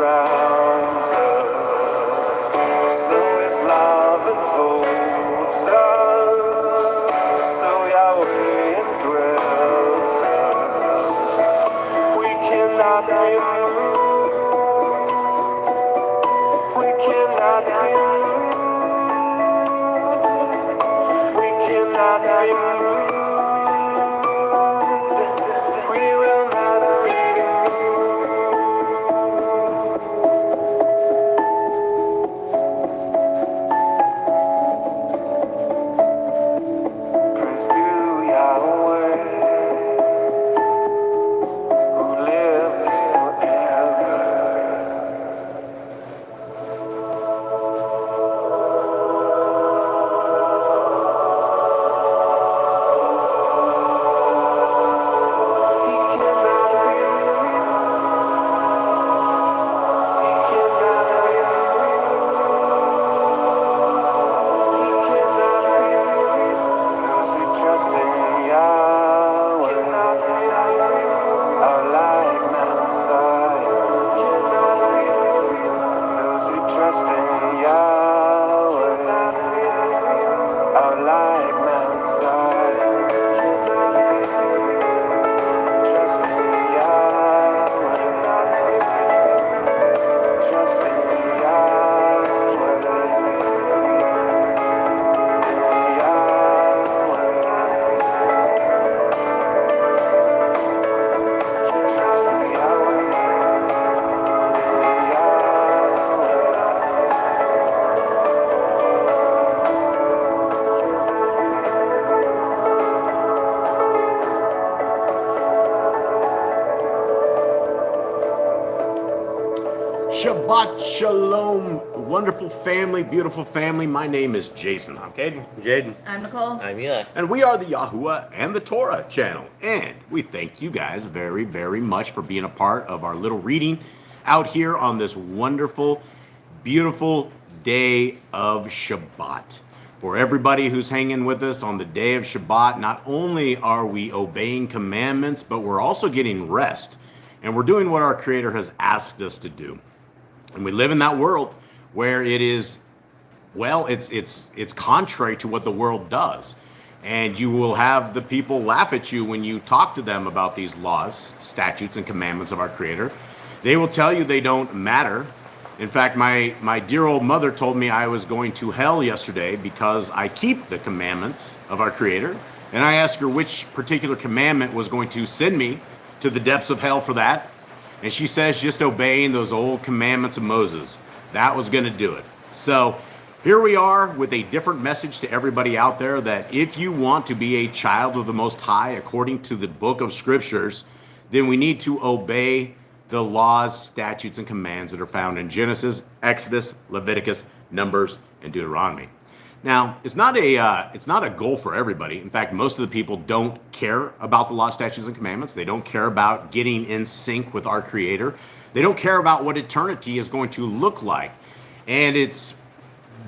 surrounds us, so His love enfolds us, so Yahweh indwells us. We cannot be moved, we cannot be moved, we cannot be moved. Shabbat Shalom, wonderful family, beautiful family. My name is Jason. I'm Caden. Jaden. I'm Nicole. I'm Eli. And we are the Yahuwah and the Torah channel. And we thank you guys very, very much for being a part of our little reading out here on this wonderful, beautiful day of Shabbat. For everybody who's hanging with us on the day of Shabbat, not only are we obeying commandments, but we're also getting rest. And we're doing what our Creator has asked us to do. And we live in that world where it is, well, it's contrary to what the world does. And you will have the people laugh at you when you talk to them about these laws, statutes, and commandments of our Creator. They will tell you they don't matter. In fact, my dear old mother told me I was going to hell yesterday because I keep the commandments of our Creator. And I asked her which particular commandment was going to send me to the depths of hell for that. And she says just obeying those old commandments of Moses. That was going to do it. So here we are with a different message to everybody out there that if you want to be a child of the Most High according to the book of Scriptures, then we need to obey the laws, statutes, and commands that are found in Genesis, Exodus, Leviticus, Numbers, and Deuteronomy. Now, it's not a goal for everybody. In fact, most of the people don't care about the law, statutes, and commandments. They don't care about getting in sync with our Creator. They don't care about what eternity is going to look like. And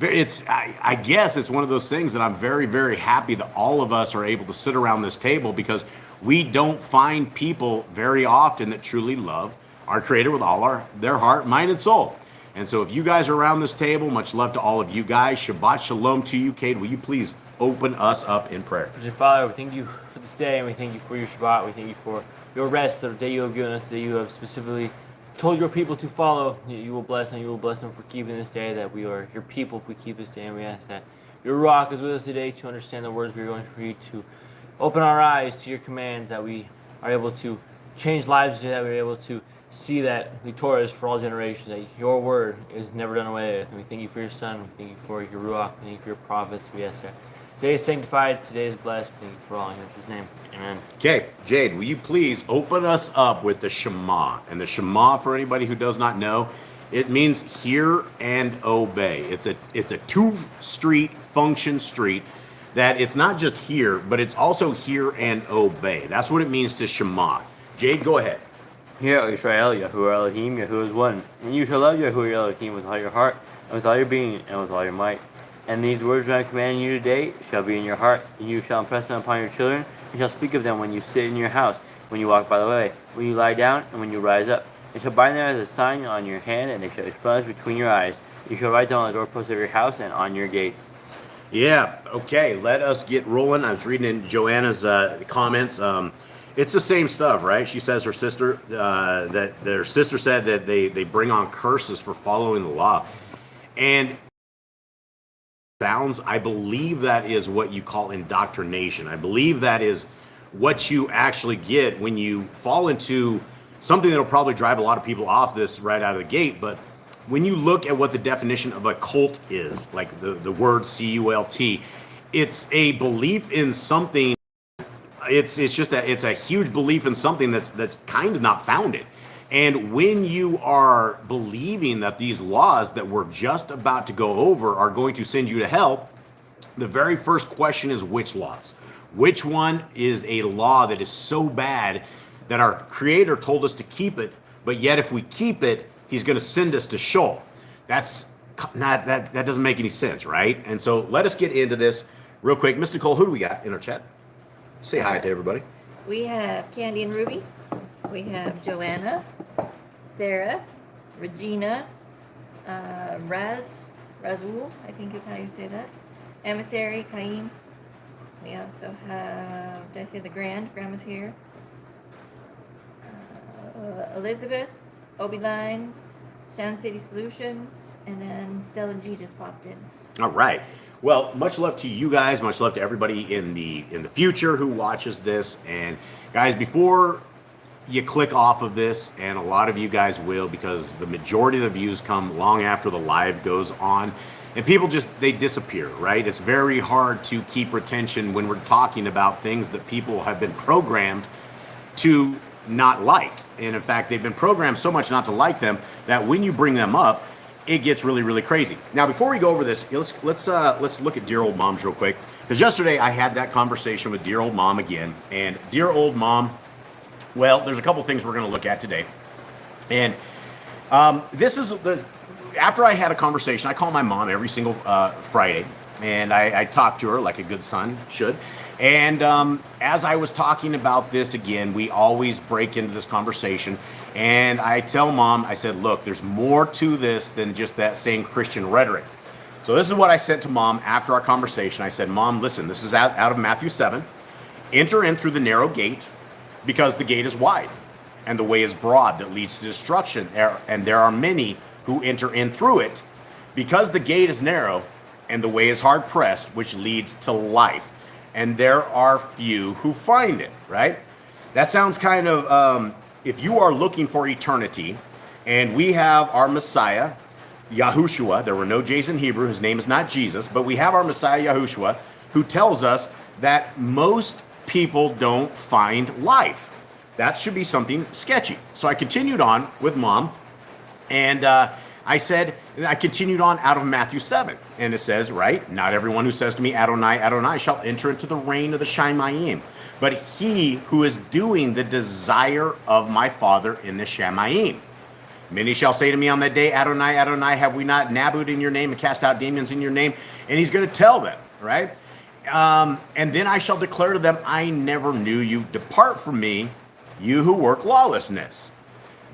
I guess it's one of those things that I'm very, very happy that all of us are able to sit around this table, because we don't find people very often that truly love our Creator with all their heart, mind, and soul. And so if you guys are around this table, much love to all of you guys. Shabbat Shalom to you. Cade, will you please open us up in prayer? Father, we thank you for this day, and we thank you for your Shabbat. We thank you for your rest, the day you have given us, that you have specifically told your people to follow. You will bless them. You will bless them for keeping this day, that we are your people if we keep this day. And we ask that your Ruach is with us today to understand the words we are going to read, to open our eyes to your commands, that we are able to change lives today, that we are able to see that the Torah is for all generations, that your word is never done away with. And we thank you for your Son. We thank you for your Ruach. We thank you for your prophets. We ask that today is sanctified. Today is blessed. We thank you for all. In His name. Amen. Okay, Jade, will you please open us up with the Shema? And the Shema, for anybody who does not know, it means hear and obey. It's a two-street function street, that it's not just hear, but it's also hear and obey. That's what it means to Shema. Jade, go ahead. Hear, O Israel, Yahuwah Elohim, Yahuwah is one. And you shall love Yahuwah your Elohim with all your heart, and with all your being, and with all your might. And these words that I command you today shall be in your heart, and you shall impress them upon your children, and shall speak of them when you sit in your house, when you walk by the way, when you lie down, and when you rise up. You shall bind them as a sign on your hand, and they shall expose between your eyes. You shall write them on the doorposts of your house and on your gates. Yeah, okay, let us get rolling. I was reading in Joanna's comments. It's the same stuff, right? She says her sister, that their sister said that they bring on curses for following the law. And I believe that is what you call indoctrination. I believe that is what you actually get when you fall into something that'll probably drive a lot of people off this right out of the gate. But when you look at what the definition of a cult is, like the word cult, it's a belief in something. It's just it's a huge belief in something that's kind of not founded. And when you are believing that these laws that we're just about to go over are going to send you to hell, the very first question is which laws? Which one is a law that is so bad that our Creator told us to keep it, but yet if we keep it, He's going to send us to Sheol? That's not that doesn't make any sense, right? And so let us get into this real quick. Mr. Cole, who do we got in our chat? Say hi to everybody. We have Candy and Ruby. We have Joanna, Sarah, Regina, Razul, I think is how you say that. Emissary, Kaim. We also have, did I say the Grandma's here? Elizabeth, Obi Lines, Sound City Solutions, and then Stella G just popped in. All right. Well, much love to you guys. Much love to everybody in the future who watches this. And guys, before you click off of this, and a lot of you guys will, because the majority of the views come long after the live goes on, and people they disappear, right? It's very hard to keep retention when we're talking about things that people have been programmed to not like. And in fact, they've been programmed so much not to like them that when you bring them up, it gets really, really crazy. Now, before we go over this, let's look at dear old moms real quick, because yesterday I had that conversation with dear old mom again. And dear old mom, well, there's a couple things we're going to look at today. And this is after I had a conversation. I call my mom every single Friday, and I talk to her like a good son should. And as I was talking about this again, we always break into this conversation. And I tell mom, I said, look, there's more to this than just that same Christian rhetoric. So this is what I said to mom after our conversation. I said, Mom, listen, this is out of Matthew 7. Enter in through the narrow gate, because the gate is wide and the way is broad that leads to destruction. And there are many who enter in through it, because the gate is narrow and the way is hard pressed, which leads to life. And there are few who find it, right? That sounds kind of, if you are looking for eternity, and we have our Messiah, Yahushua, there were no J's in Hebrew, his name is not Jesus, but we have our Messiah, Yahushua, who tells us that most people don't find life. That should be something sketchy. So I continued on with mom, and I continued on out of Matthew 7. And it says, right, not everyone who says to me, Adonai, Adonai, shall enter into the reign of the Shamayim, but he who is doing the desire of my Father in the Shamayim. Many shall say to me on that day, Adonai, Adonai, have we not nabooed in your name and cast out demons in your name? And he's going to tell them, right? And then I shall declare to them, I never knew you. Depart from me, you who work lawlessness.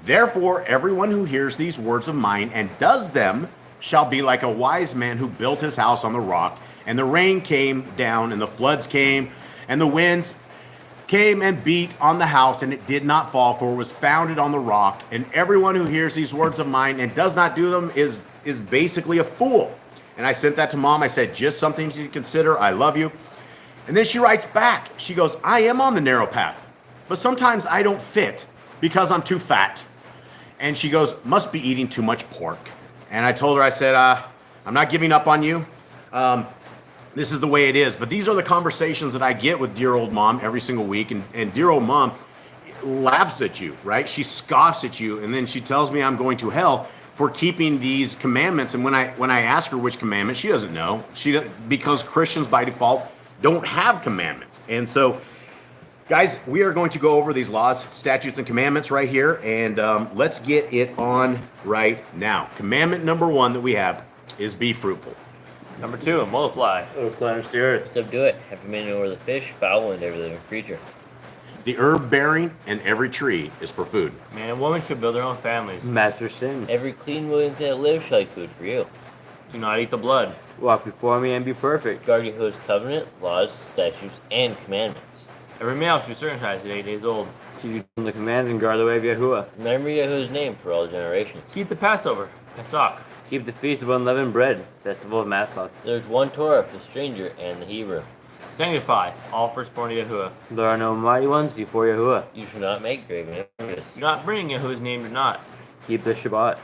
Therefore, everyone who hears these words of mine and does them shall be like a wise man who built his house on the rock. And the rain came down, and the floods came, and the winds came and beat on the house, and it did not fall, for it was founded on the rock. And everyone who hears these words of mine and does not do them is basically a fool. And I sent that to mom. I said, just something to consider. I love you. And then she writes back. She goes, I am on the narrow path, but sometimes I don't fit because I'm too fat. And she goes, must be eating too much pork. And I told her, I said, I'm not giving up on you. This is the way it is. But these are the conversations that I get with dear old mom every single week. And dear old mom laughs at you, right? She scoffs at you. And then she tells me I'm going to hell for keeping these commandments. And when I ask her which commandment, she doesn't know. Because Christians by default don't have commandments. And so, guys, we are going to go over these laws, statutes, and commandments right here. And let's get it on right now. Commandment number 1 that we have is be fruitful. Number 2, multiply. Replenish the earth. Subdue it. Have dominion over the fish, fowl, and every living creature. The herb bearing and every tree is for food. Man and woman should build their own families. Master sin. Every clean living thing that lives shall be food for you. Do not eat the blood. Walk before me and be perfect. Guard Yahuwah's covenant, laws, statutes, and commandments. Every male should be circumcised at 8 days old. Keep the commands and guard the way of Yahuwah. Remember Yahuwah's name for all generations. Keep the Passover, Pesach. Keep the feast of unleavened bread, festival of Matzah. There's one Torah for the stranger and the Hebrew. Sanctify all firstborn to Yahuwah. There are no mighty ones before Yahuwah. You shall not make graven images. Do not bring Yahuwah's name to naught. Keep the Shabbat.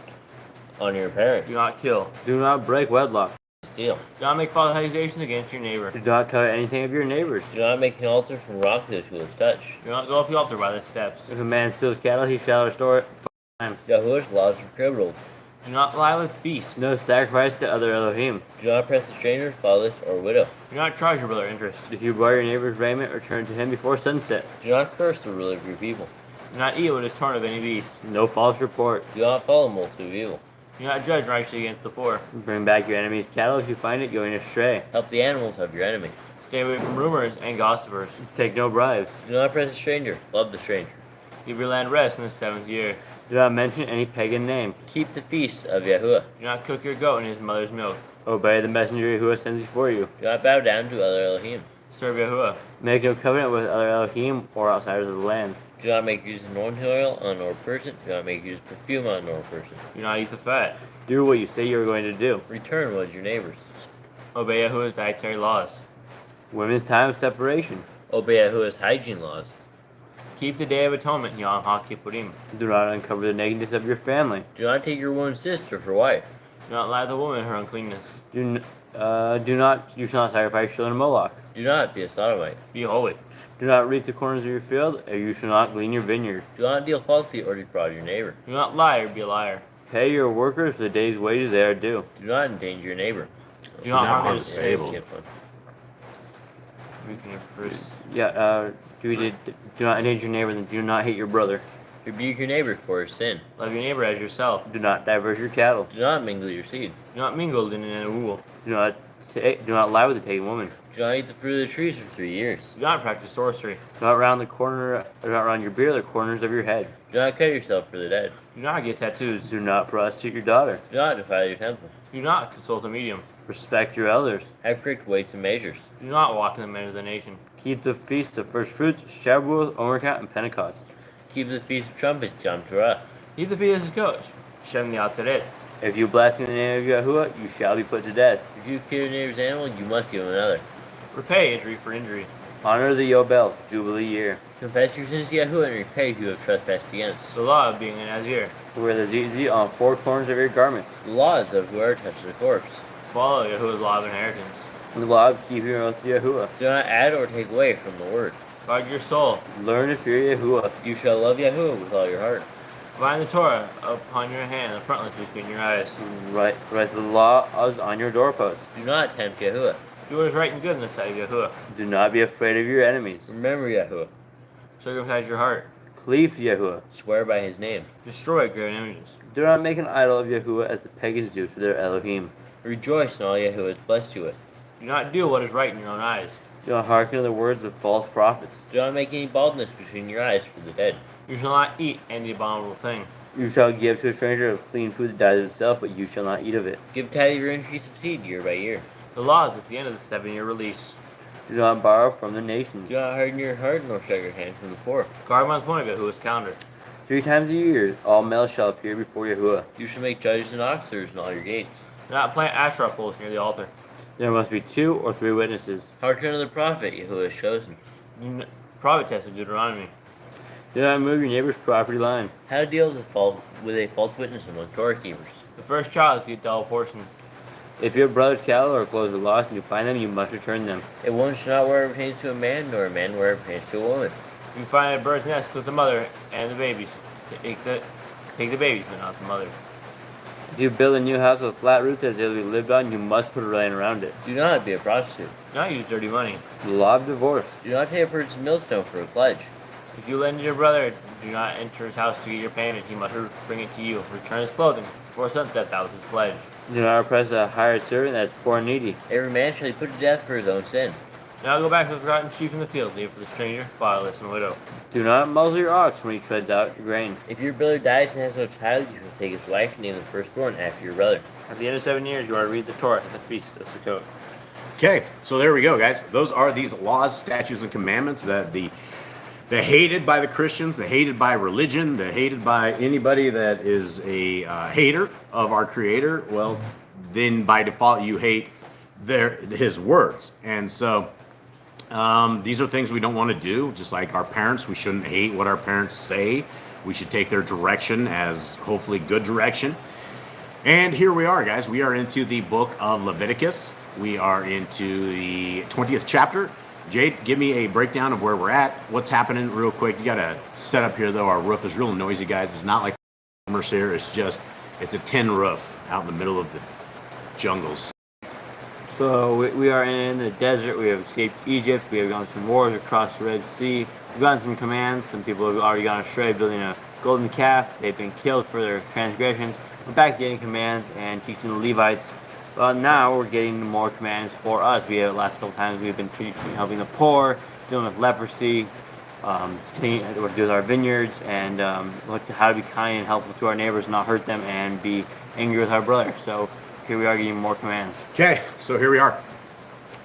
Honor your parents. Do not kill. Do not break wedlock. Steal. Do not make false accusations against your neighbor. Do not covet anything of your neighbors. Do not make an altar from rock that you will touch. Do not go up the altar by the steps. If a man steals cattle, he shall restore it 5 times. Yahuwah's laws are criminals. Do not lie with beasts. No sacrifice to other Elohim. Do not oppress the stranger, fatherless, or widow. Do not charge your brother interest. If you borrow your neighbor's raiment, return to him before sunset. Do not curse the ruler of your people. Do not eat what is torn of any beast. No false report. Do not follow the multitude of evil. Do not judge righteously against the poor. Bring back your enemy's cattle if you find it going astray. Help the animals of your enemy. Stay away from rumors and gossipers. Take no bribes. Do not oppress the stranger. Love the stranger. Give your land rest in the 7th year. Do not mention any pagan names. Keep the feast of Yahuwah. Do not cook your goat in his mother's milk. Obey the messenger who sends before you. Do not bow down to other Elohim. Serve Yahuwah. Make no covenant with other Elohim or outsiders of the land. Do not make use of anointing oil on a normal person. Do not make use of perfume on a normal person. Do not eat the fat. Do what you say you are going to do. Return what is your neighbor's. Obey Yahuwah's dietary laws. Women's time of separation. Obey Yahuwah's hygiene laws. Keep the Day of Atonement, Yom HaKippurim. Do not uncover the nakedness of your family. Do not take your woman's sister for wife. Do not lie to the woman her uncleanness. You shall not sacrifice children to Moloch. Do not be a sodomite. Be holy. Do not reap the corners of your field, or you shall not glean your vineyard. Do not deal falsely or defraud your neighbor. Do not lie or be a liar. Pay your workers for the day's wages they are due. Do not endanger your neighbor. Do not harm harm the the disabled. disabled. Skip one. We can first. Do not endanger your neighbor, and do not hate your brother. Rebuke your neighbor for his sin. Love your neighbor as yourself. Do not diverse your cattle. Do not mingle your seed. Do not mingle linen and wool. Do not lie with a taken woman. Do not eat the fruit of the trees for 3 years. Do not practice sorcery. Do not round your beard the corners of your head. Do not cut yourself for the dead. Do not get tattoos. Do not prostitute your daughter. Do not defile your temple. Do not consult a medium. Respect your elders. Have correct weights and measures. Do not walk in the manner of the nation. Keep the feast of first fruits, Shavuot, Omerkat, and Pentecost. Keep the feast of trumpets, Yom Torah. Eat the feast of his coach. Shem the Ateret. If you blaspheme the name of Yahuwah, you shall be put to death. If you kill your neighbor's animal, you must give him another. Repay injury for injury. Honor the Yobel, Jubilee year. Confess your sins to Yahuwah and repay who you have trespassed against. The law of being a Nazir. Wear the zizit on 4 corners of your garments. The laws of whoever touches a corpse. Follow Yahuwah's law of inheritance. The law of keeping your oath to Yahuwah. Do not add or take away from the word. Guard your soul. Learn to fear Yahuwah. You shall love Yahuwah with all your heart. Bind the Torah upon your hand, the frontlets between your eyes. Write the law on your doorposts. Do not tempt Yahuwah. Do what is right and good in the sight of Yahuwah. Do not be afraid of your enemies. Remember Yahuwah. Circumcise your heart. Cleave to Yahuwah. Swear by his name. Destroy graven images. Do not make an idol of Yahuwah as the pagans do to their Elohim. Rejoice in all Yahuwah has blessed you with. Do not do what is right in your own eyes. Do not hearken to the words of false prophets. Do not make any baldness between your eyes for the dead. You shall not eat any abominable thing. You shall give to a stranger of clean food that dies of itself, but you shall not eat of it. Give tithe of your increase of seed year by year. The law is at the end of the 7-year release. Do not borrow from the nations. Do not harden your heart nor shut your hand from the poor. Guard month 1 of Yahuwah's calendar. 3 times a year, all males shall appear before Yahuwah. You shall make judges and officers in all your gates. Do not plant Asherah poles near the altar. There must be 2 or 3 witnesses. Hearken to the prophet Yahuwah has chosen. Prophetess of Deuteronomy. Do not move your neighbor's property line. How to deal with a false witness among Torah keepers. The first child is to get double portions. If your brother's cattle or clothes are lost and you find them, you must return them. A woman shall not wear what pertains to a man, nor a man wear what pertains to a woman. You find a bird's nest with the mother and the babies. Take the babies, but not the mother. If you build a new house with flat roofs that will be lived on, you must put a railing around it. Do not be a prostitute. Do not use dirty money. The law of divorce. Do not take a person's millstone for a pledge. If you lend to your brother, do not enter his house to get your payment. He must bring it to you. Return his clothing. Before sunset, that was his pledge. Do not oppress a hired servant that is poor and needy. Every man shall be put to death for his own sin. Now go back to the forgotten sheep in the field, leave for the stranger, fatherless, and widow. Do not muzzle your ox when he treads out your grain. If your brother dies and has no child, you shall take his wife and name the firstborn after your brother. At the end of 7 years, you are to read the Torah at the feast of Sukkot. Okay, so there we go, guys. Those are these laws, statutes, and commandments that the hated by the Christians, the hated by religion, the hated by anybody that is a hater of our Creator. Well, then by default you hate his words, and so these are things we don't want to do. Just like our parents, we shouldn't hate what our parents say. We should take their direction as hopefully good direction. And here we are, guys. We are into the book of Leviticus. We are into the 20th chapter. Jade, give me a breakdown of where we're at, what's happening real quick. You got to set up here, though. Our roof is real noisy, guys. It's not like here. It's a tin roof out in the middle of the jungles. So we are in the desert. We have escaped Egypt. We have gone through wars across the Red Sea. We've gotten some commands. Some people have already gone astray, building a golden calf. They've been killed for their transgressions. We're back getting commands and teaching the Levites. But now we're getting more commands for us. We have the last couple times we've been helping the poor, dealing with leprosy, what to do with our vineyards, and look to how to be kind and helpful to our neighbors, not hurt them, and be angry with our brother. So here we are getting more commands. Okay, so here we are.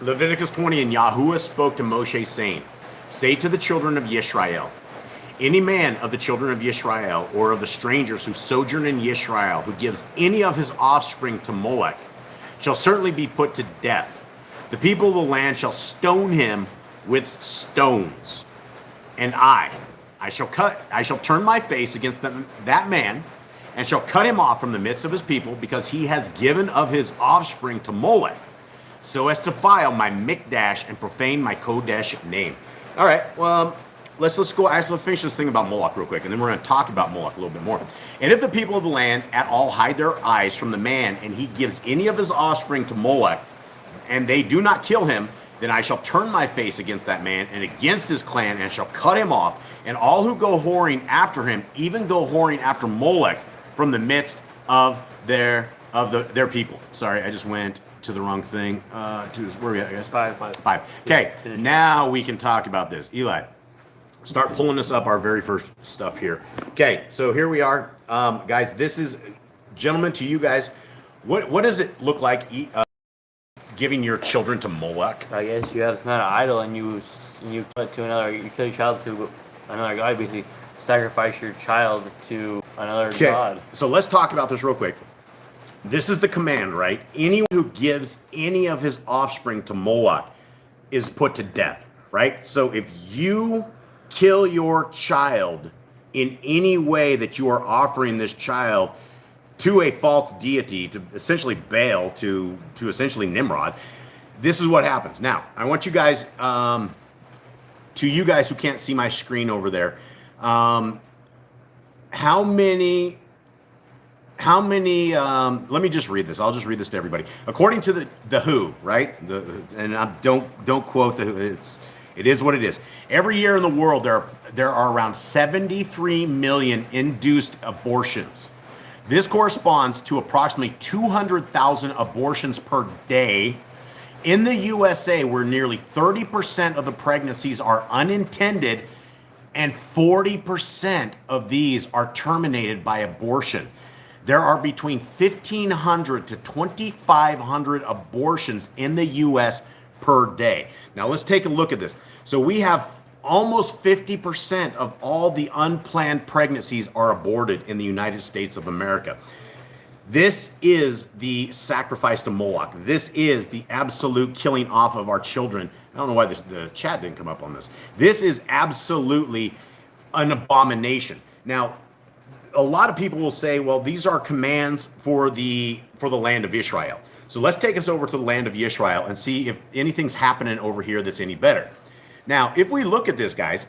Leviticus 20, and Yahuwah spoke to Moshe, saying, say to the children of Yisrael, any man of the children of Yisrael, or of the strangers who sojourn in Yisrael, who gives any of his offspring to Molech, shall certainly be put to death. The people of the land shall stone him with stones. And I shall turn my face against that man, and shall cut him off from the midst of his people, because he has given of his offspring to Molech, so as to defile my mikdash and profane my kodesh name. All right, well, let's finish this thing about Moloch real quick, and then we're going to talk about Moloch a little bit more. And if the people of the land at all hide their eyes from the man, and he gives any of his offspring to Moloch, and they do not kill him, then I shall turn my face against that man and against his clan, and shall cut him off, and all who go whoring after him, even go whoring after Molech, from the midst of their people. Sorry, I just went to the wrong thing. Where are we at, guys? Five. Okay, now we can talk about this. Eli, start pulling us up our very first stuff here. Okay, so here we are. Guys, this is, gentlemen, to you guys, what does it look like giving your children to Molech? I guess you have some kind of idol, and you kill it to another. You kill your child to another god, basically. Sacrifice your child to another god. So let's talk about this real quick. This is the command, right? Anyone who gives any of his offspring to Moloch is put to death, right? So if you kill your child in any way that you are offering this child to a false deity, to essentially Baal, to essentially Nimrod, this is what happens. Now, I want you guys, to you guys who can't see my screen over there, how many, let me just read this. I'll just read this to everybody. According to the WHO, right? Don't quote the WHO. It is what it is. Every year in the world, there are around 73 million induced abortions. This corresponds to approximately 200,000 abortions per day. In the USA, where nearly 30% of the pregnancies are unintended, and 40% of these are terminated by abortion. There are between 1,500 to 2,500 abortions in the U.S. per day. Now let's take a look at this. So we have almost 50% of all the unplanned pregnancies are aborted in the United States of America. This is the sacrifice to Moloch. This is the absolute killing off of our children. I don't know why the chat didn't come up on this. This is absolutely an abomination. Now, a lot of people will say, well, these are commands for the land of Israel. So let's take us over to the land of Israel and see if anything's happening over here that's any better. Now, if we look at this, guys,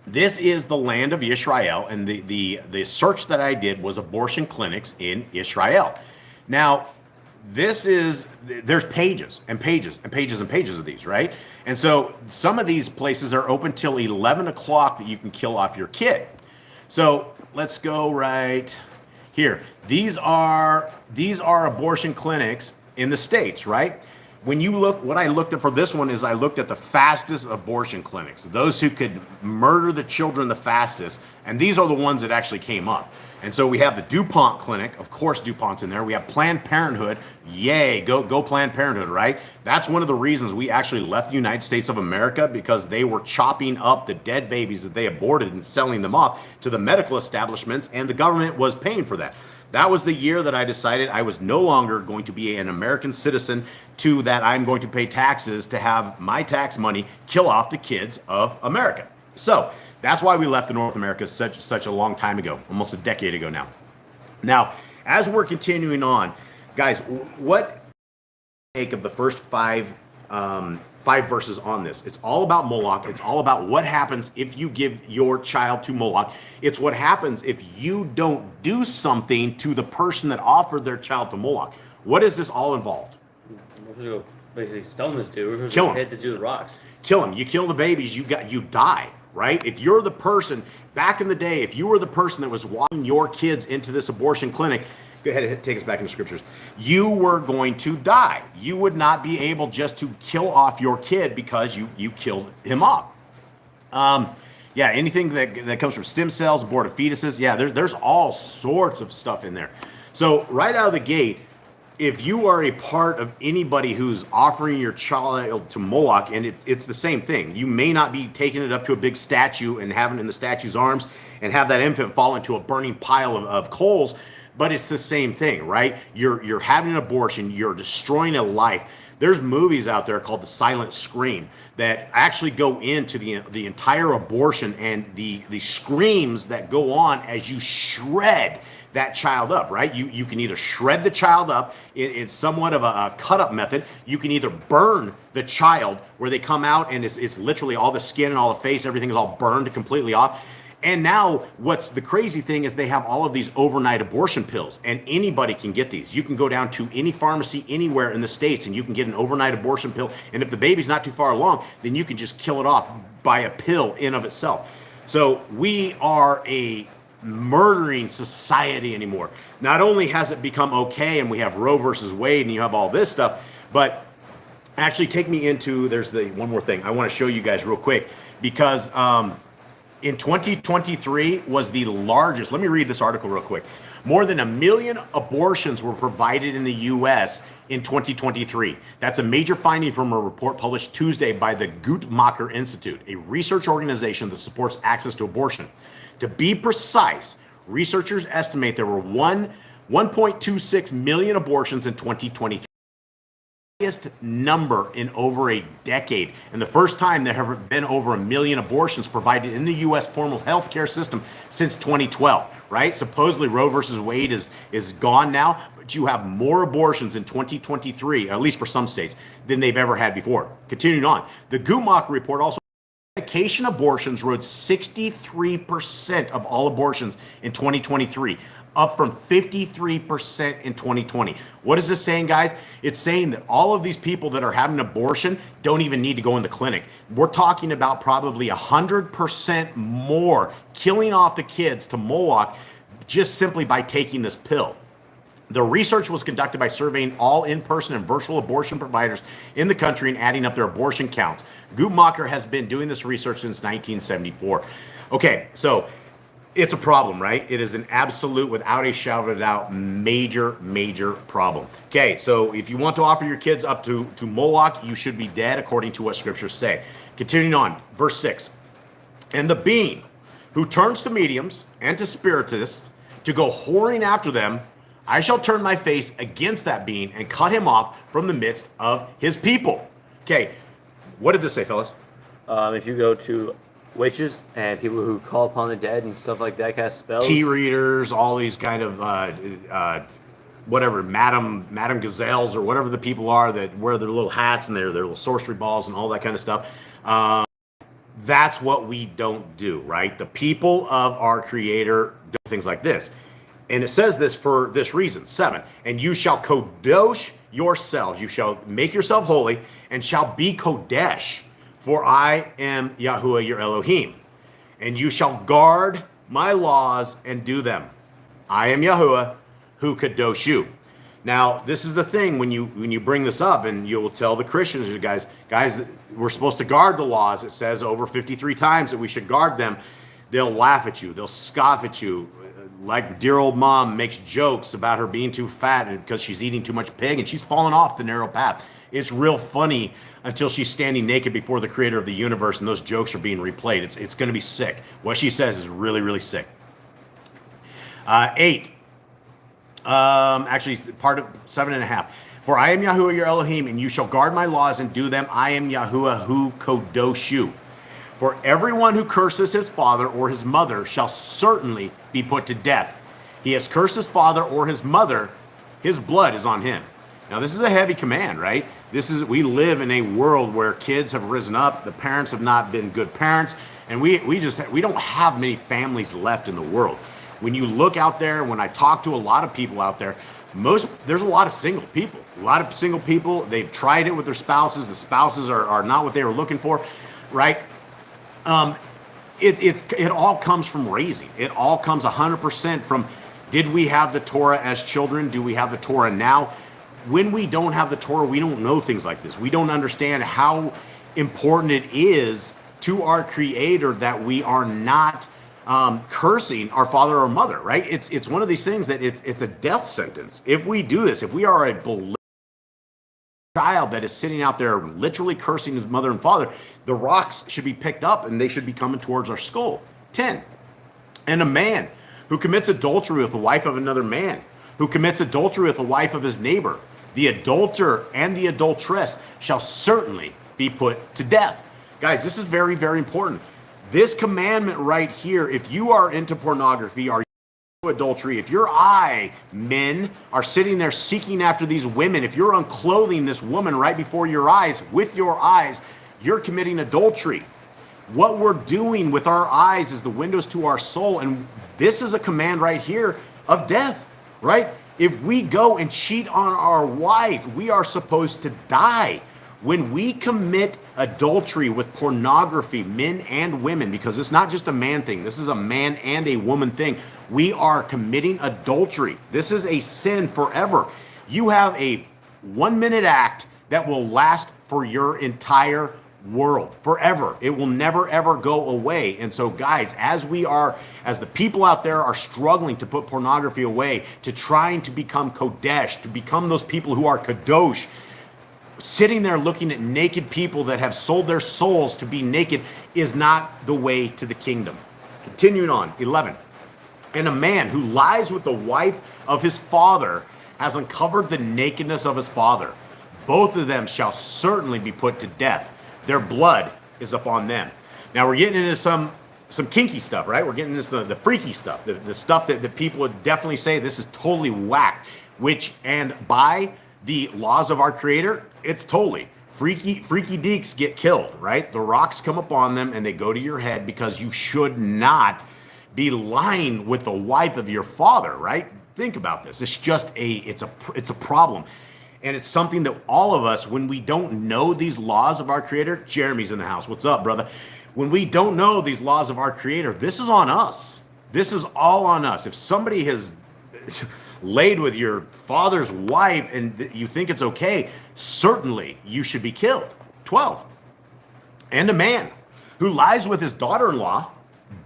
this is the land of Israel, and the search that I did was abortion clinics in Israel. Now, there's pages and pages and pages and pages of these, right? And so some of these places are open till 11 o'clock that you can kill off your kid. So let's go right here. These are abortion clinics in the States, right? when you look, what I looked at for this one is I looked at the fastest abortion clinics, those who could murder the children the fastest, and these are the ones that actually came up. And so we have the DuPont Clinic, of course DuPont's in there. We have Planned Parenthood, yay, go Planned Parenthood, right? That's one of the reasons we actually left the United States of America, because they were chopping up the dead babies that they aborted and selling them off to the medical establishments, and the government was paying for that. That was the year that I decided I was no longer going to be an American citizen, to that I'm going to pay taxes to have my tax money kill off the kids of America. So that's why we left the North America such a long time ago, almost a decade ago now. Now, as we're continuing on, guys, what take of the first five verses on this? It's all about Moloch. It's all about what happens if you give your child to Moloch. It's what happens if you don't do something to the person that offered their child to Moloch. What is this all involved? We're supposed to go basically stone this dude. We're supposed Kill to him. hit the dude with rocks. Kill him. You kill the babies, you die, right? If you're the person, back in the day, if you were the person that was walking your kids into this abortion clinic, go ahead and take us back into scriptures, you were going to die. You would not be able just to kill off your kid because you killed him off. Yeah, anything that comes from stem cells, aborted fetuses, yeah, there's all sorts of stuff in there. So right out of the gate, if you are a part of anybody who's offering your child to Moloch, and it's the same thing. You may not be taking it up to a big statue and having it in the statue's arms and have that infant fall into a burning pile of coals, but it's the same thing, right? You're having an abortion, you're destroying a life. There's movies out there called The Silent Scream that actually go into the entire abortion and the screams that go on as you shred that child up, right? You can either shred the child up, it's somewhat of a cut-up method. You can either burn the child where they come out and it's literally all the skin and all the face, everything is all burned completely off. And now what's the crazy thing is they have all of these overnight abortion pills, and anybody can get these. You can go down to any pharmacy anywhere in the States and you can get an overnight abortion pill. And if the baby's not too far along, then you can just kill it off by a pill in of itself. So we are a murdering society anymore. Not only has it become okay and we have Roe versus Wade and you have all this stuff, but actually take me into, there's the one more thing I want to show you guys real quick, because in 2023 was the largest, let me read this article real quick. More than 1 million abortions were provided in the U.S. in 2023. That's a major finding from a report published Tuesday by the Guttmacher Institute, a research organization that supports access to abortion. To be precise, researchers estimate there were 1.26 million abortions in 2023. Highest number in over a decade, and the first time there have been over 1 million abortions provided in the U.S. formal health care system since 2012, right? Supposedly Roe versus Wade is gone now, but you have more abortions in 2023, at least for some states, than they've ever had before. Continuing on, the Guttmacher report also medication abortions rose 63% of all abortions in 2023, up from 53% in 2020. What is this saying, guys? It's saying that all of these people that are having an abortion don't even need to go in the clinic. We're talking about probably 100% more killing off the kids to Moloch just simply by taking this pill. The research was conducted by surveying all in-person and virtual abortion providers in the country and adding up their abortion counts. Guttmacher has been doing this research since 1974. Okay, so it's a problem, right? It is an absolute, without a shadow of a doubt, major problem. Okay, so if you want to offer your kids up to Moloch, you should be dead according to what scriptures say. Continuing on, verse 6. And the being who turns to mediums and to spiritists to go whoring after them, I shall turn my face against that being and cut him off from the midst of his people. Okay, what did this say, fellas? If you go to witches and people who call upon the dead and stuff like that, cast spells. Tea readers, all these kind of whatever, Madam Gazelles or whatever the people are that wear their little hats and their little sorcery balls and all that kind of stuff. That's what we don't do, right? The people of our Creator do things like this. And it says this for this reason. 7, and you shall kodosh yourselves. You shall make yourself holy and shall be kodesh. For I am Yahuwah your Elohim. And you shall guard my laws and do them. I am Yahuwah who kadosh you. Now, this is the thing when you bring this up, and you will tell the Christians, guys, we're supposed to guard the laws. It says over 53 times that we should guard them. They'll laugh at you. They'll scoff at you. Like dear old mom makes jokes about her being too fat and because she's eating too much pig, and she's fallen off the narrow path. It's real funny until she's standing naked before the creator of the universe, and those jokes are being replayed. It's going to be sick. What she says is really, really sick. 8. Actually, part of 7.5. For I am Yahuwah your Elohim, and you shall guard my laws and do them. I am Yahuwah who kadosh you. For everyone who curses his father or his mother shall certainly be put to death. He has cursed his father or his mother, his blood is on him. Now, this is a heavy command, right? We live in a world where kids have risen up, the parents have not been good parents, and we don't have many families left in the world. When you look out there, when I talk to a lot of people out there, there's a lot of single people. A lot of single people, they've tried it with their spouses. The spouses are not what they were looking for, right? It all comes from raising. It all comes 100% from, did we have the Torah as children? Do we have the Torah now? When we don't have the Torah, we don't know things like this. We don't understand how important it is to our Creator that we are not cursing our father or mother, right? It's one of these things that it's a death sentence. If we do this, if we are a belligerent child that is sitting out there literally cursing his mother and father, the rocks should be picked up and they should be coming towards our skull. 10. And a man who commits adultery with the wife of another man, who commits adultery with the wife of his neighbor, the adulterer and the adulteress shall certainly be put to death. Guys, this is very, very important. This commandment right here, if you are into pornography, are adultery, if your eye, men, are sitting there seeking after these women, if you're unclothing this woman right before your eyes with your eyes, you're committing adultery. What we're doing with our eyes is the windows to our soul, and this is a command right here of death, right? If we go and cheat on our wife, we are supposed to die. When we commit adultery with pornography, men and women, because it's not just a man thing, this is a man and a woman thing, we are committing adultery. This is a sin forever. You have a 1-minute act that will last for your entire world forever. It will never ever go away. And so guys, as the people out there are struggling to put pornography away, to trying to become Kodesh, to become those people who are Kadosh, sitting there looking at naked people that have sold their souls to be naked is not the way to the kingdom. Continuing on, 11. And a man who lies with the wife of his father has uncovered the nakedness of his father. Both of them shall certainly be put to death. Their blood is upon them. Now we're getting into some kinky stuff, right? We're getting into the freaky stuff, the stuff that people would definitely say this is totally whack, and by the laws of our Creator, it's totally freaky deeks get killed, right? The rocks come upon them and they go to your head because you should not be lying with the wife of your father, right? Think about this. It's just it's a problem. And it's something that all of us, when we don't know these laws of our Creator, Jeremy's in the house. What's up, brother? When we don't know these laws of our Creator, this is on us. This is all on us. If somebody has laid with your father's wife and you think it's okay, certainly you should be killed. 12. And a man who lies with his daughter-in-law,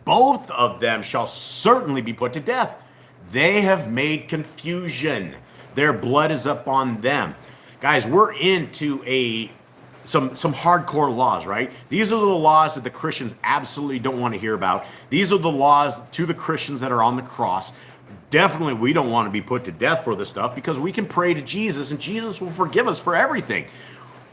both of them shall certainly be put to death. They have made confusion. Their blood is up on them. Guys, we're into some hardcore laws, right? These are the laws that the Christians absolutely don't want to hear about. These are the laws to the Christians that are on the cross. Definitely, we don't want to be put to death for this stuff because we can pray to Jesus and Jesus will forgive us for everything.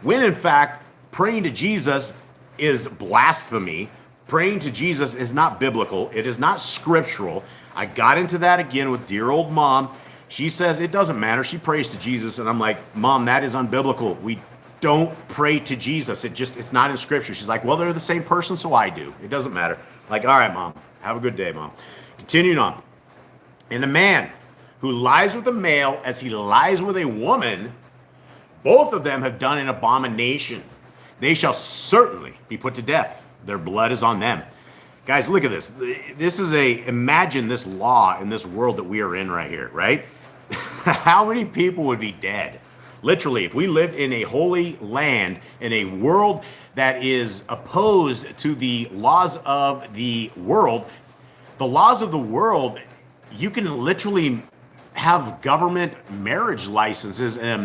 When in fact, praying to Jesus is blasphemy. Praying to Jesus is not biblical. It is not scriptural. I got into that again with dear old mom. She says it doesn't matter. She prays to Jesus. And I'm like, Mom, that is unbiblical. We don't pray to Jesus. It's not in scripture. She's like, well, they're the same person, so I do. It doesn't matter. Like, all right, Mom, have a good day, Mom. Continuing on. And a man who lies with a male as he lies with a woman, both of them have done an abomination. They shall certainly be put to death. Their blood is on them. Guys, look at this. Imagine this law in this world that we are in right here, right? how many people would be dead? Literally, if we lived in a holy land, in a world that is opposed to the laws of the world, you can literally have government marriage licenses, and a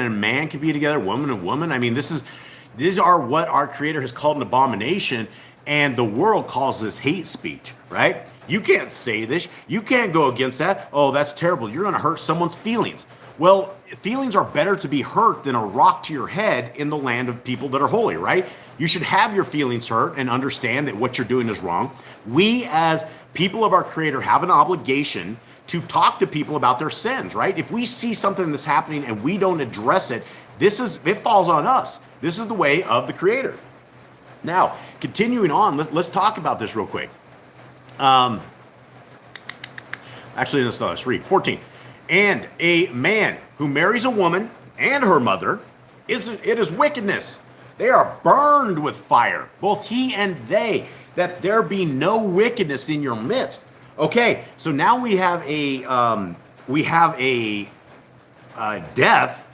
man can be together, woman and woman. I mean, these are what our Creator has called an abomination, and the world calls this hate speech, right? You can't say this. You can't go against that. Oh, that's terrible. You're going to hurt someone's feelings. Well, feelings are better to be hurt than a rock to your head in the land of people that are holy, right? You should have your feelings hurt and understand that what you're doing is wrong. We, as people of our Creator, have an obligation to talk to people about their sins, right? If we see something that's happening and we don't address it, it falls on us. This is the way of the Creator. Now, continuing on, let's talk about this real quick. Let's read 14. And a man who marries a woman and her mother, it is wickedness. They are burned with fire, both he and they, that there be no wickedness in your midst. Okay, so now we have a death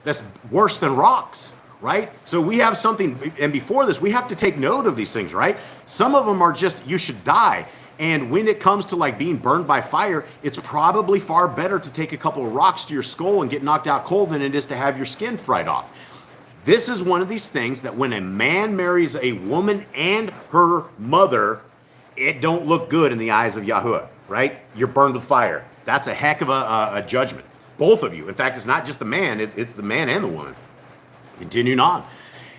that's worse than rocks, right? So we have something, and before this, we have to take note of these things, right? Some of them are just, you should die. And when it comes to like being burned by fire, it's probably far better to take a couple of rocks to your skull and get knocked out cold than it is to have your skin fried off. This is one of these things that when a man marries a woman and her mother, it don't look good in the eyes of Yahuwah, right? You're burned with fire. That's a heck of a judgment. Both of you. In fact, it's not just the man, it's the man and the woman. Continuing on.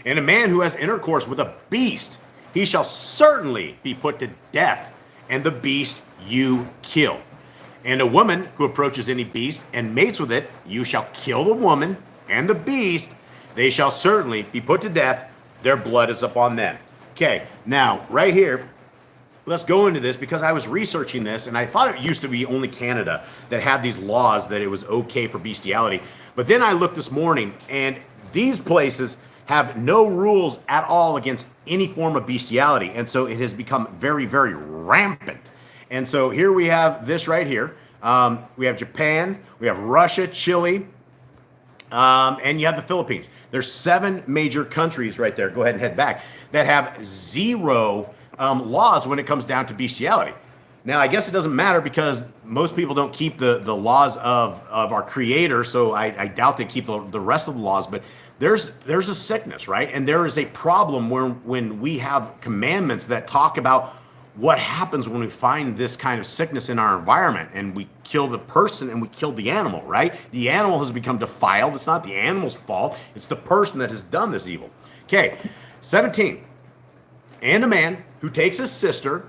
And a man who has intercourse with a beast, he shall certainly be put to death, and the beast you kill. And a woman who approaches any beast and mates with it, you shall kill the woman and the beast. They shall certainly be put to death. Their blood is upon them. Okay, now, right here, let's go into this because I was researching this and I thought it used to be only Canada that had these laws that it was okay for bestiality. But then I looked this morning and these places have no rules at all against any form of bestiality. And so it has become very, very rampant. And so here we have this right here. We have Japan, we have Russia, Chile, and you have the Philippines. There's 7 major countries right there. Go ahead and head back that have 0 laws when it comes down to bestiality. Now, I guess it doesn't matter because most people don't keep the laws of our Creator, so I doubt they keep the rest of the laws, but there's a sickness, right? And there is a problem when we have commandments that talk about what happens when we find this kind of sickness in our environment and we kill the person and we kill the animal, right? The animal has become defiled. It's not the animal's fault. It's the person that has done this evil. Okay, 17. And a man who takes his sister,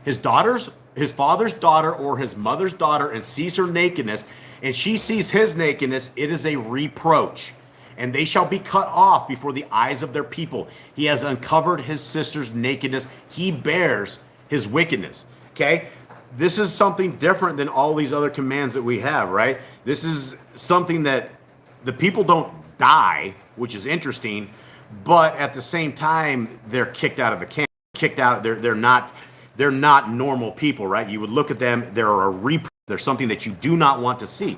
his father's daughter or his mother's daughter and sees her nakedness, and she sees his nakedness, it is a reproach. And they shall be cut off before the eyes of their people. He has uncovered his sister's nakedness. He bears his wickedness. Okay? This is something different than all these other commands that we have, right? This is something that the people don't die, which is interesting, but at the same time, they're kicked out of the camp. Kicked out, they're not normal people, right? You would look at them, they're something that you do not want to see.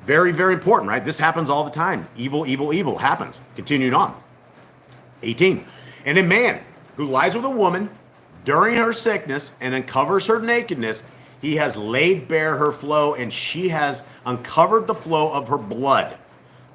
Very, very important, right? This happens all the time. Evil, evil, evil happens. Continuing on. 18. And a man who lies with a woman during her sickness and uncovers her nakedness, he has laid bare her flow, and she has uncovered the flow of her blood.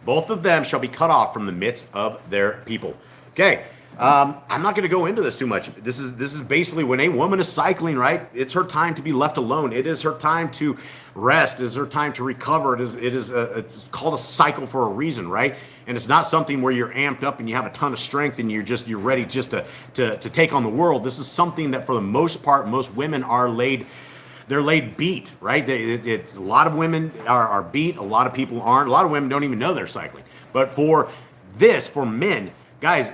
Both of them shall be cut off from the midst of their people. Okay. I'm not going to go into this too much. This is basically when a woman is cycling, right? It's her time to be left alone. It is her time to rest. It is her time to recover. It's called a cycle for a reason, right? And it's not something where you're amped up and you have a ton of strength and you're ready just to take on the world. This is something that for the most part, most women are laid. They're laid beat, right? A lot of women are beat. A lot of people aren't. A lot of women don't even know they're cycling. But for men, guys,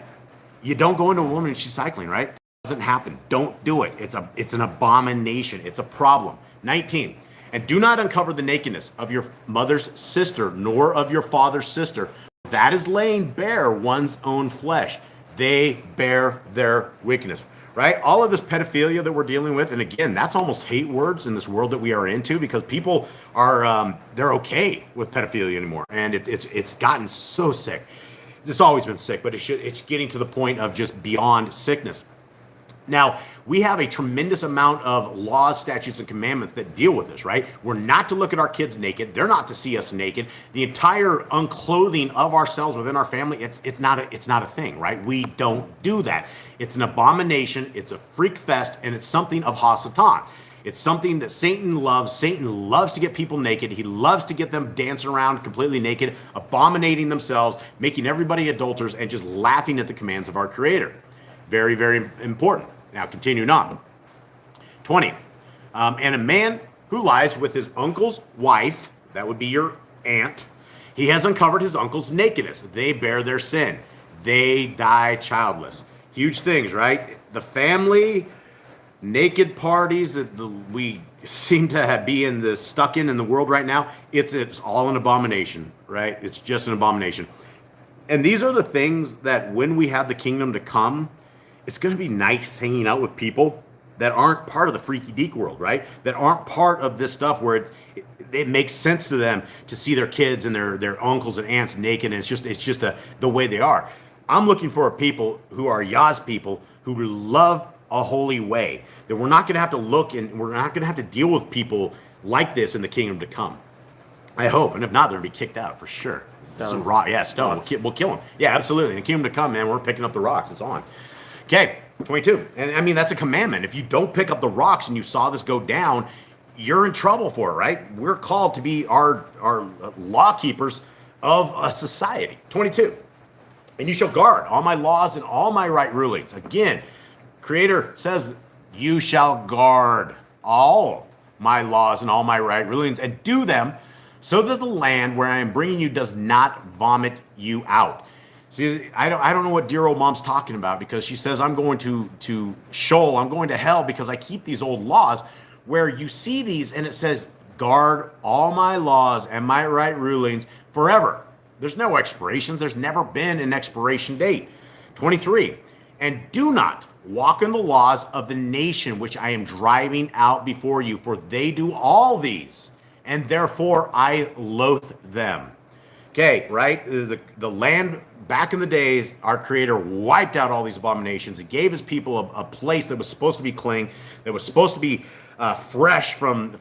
you don't go into a woman and she's cycling, right? It doesn't happen. Don't do it. It's an abomination. It's a problem. 19. And do not uncover the nakedness of your mother's sister, nor of your father's sister. That is laying bare one's own flesh. They bear their wickedness. right? All of this pedophilia that we're dealing with, and again, that's almost hate words in this world that we are into, because people are they're okay with pedophilia anymore, and it's gotten so sick. It's always been sick, but it's getting to the point of just beyond sickness. Now, we have a tremendous amount of laws, statutes, and commandments that deal with this, right? We're not to look at our kids naked. They're not to see us naked. The entire unclothing of ourselves within our family, it's not a thing, right? We don't do that. It's an abomination. It's a freak fest, and it's something of Hasatan. It's something that Satan loves. Satan loves to get people naked. He loves to get them dancing around completely naked, abominating themselves, making everybody adulterers, and just laughing at the commands of our Creator. Very, very important. Now, continuing on. 20. And a man who lies with his uncle's wife, that would be your aunt, he has uncovered his uncle's nakedness. They bear their sin. They die childless. Huge things, right? The family, naked parties that we seem to be stuck in the world right now, it's all an abomination, right? It's just an abomination. And these are the things that when we have the kingdom to come, it's going to be nice hanging out with people that aren't part of the freaky deek world, right? That aren't part of this stuff where it makes sense to them to see their kids and their uncles and aunts naked, and it's just the way they are. I'm looking for people who are Yah's people, who love a holy way, that we're not going to have to look, and we're not going to have to deal with people like this in the kingdom to come. I hope, and if not, they're going to be kicked out for sure. Some rock, yeah, stone. We'll kill them. Yeah, absolutely. In the kingdom to come, man, we're picking up the rocks. It's on. Okay, 22. And I mean, that's a commandment. If you don't pick up the rocks and you saw this go down, you're in trouble for it, right? We're called to be our law keepers of a society. 22. And you shall guard all my laws and all my right rulings. Again, Creator says, you shall guard all my laws and all my right rulings and do them so that the land where I am bringing you does not vomit you out. See, I don't know what dear old mom's talking about, because she says, I'm going to Sheol, I'm going to hell because I keep these old laws, where you see these and it says, guard all my laws and my right rulings forever. There's no expirations. There's never been an expiration date. 23, and do not walk in the laws of the nation which I am driving out before you, for they do all these, and therefore I loathe them. Okay, right? The land back in the days, our Creator wiped out all these abominations and gave his people a place that was supposed to be clean, that was supposed to be fresh from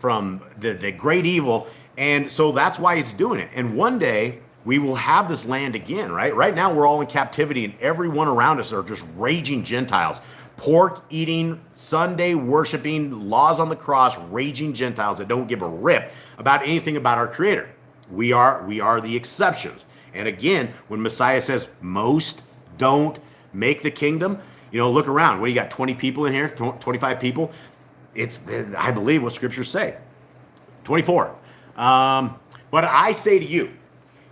the great evil. And so that's why he's doing it. And one day we will have this land again, right? Right now we're all in captivity, and everyone around us are just raging Gentiles. Pork eating, Sunday worshiping, laws on the cross, raging Gentiles that don't give a rip about anything about our Creator. We are the exceptions. And again, when Messiah says most don't make the kingdom, look around. What do you got? 20 people in here, 25 people. It's, I believe, what scriptures say. 24. But I say to you,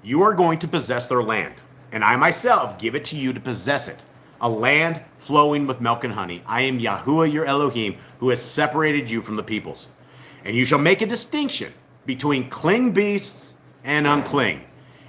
you are going to possess their land, and I myself give it to you to possess it, a land flowing with milk and honey. I am Yahuwah your Elohim, who has separated you from the peoples. And you shall make a distinction between clean beasts and unclean,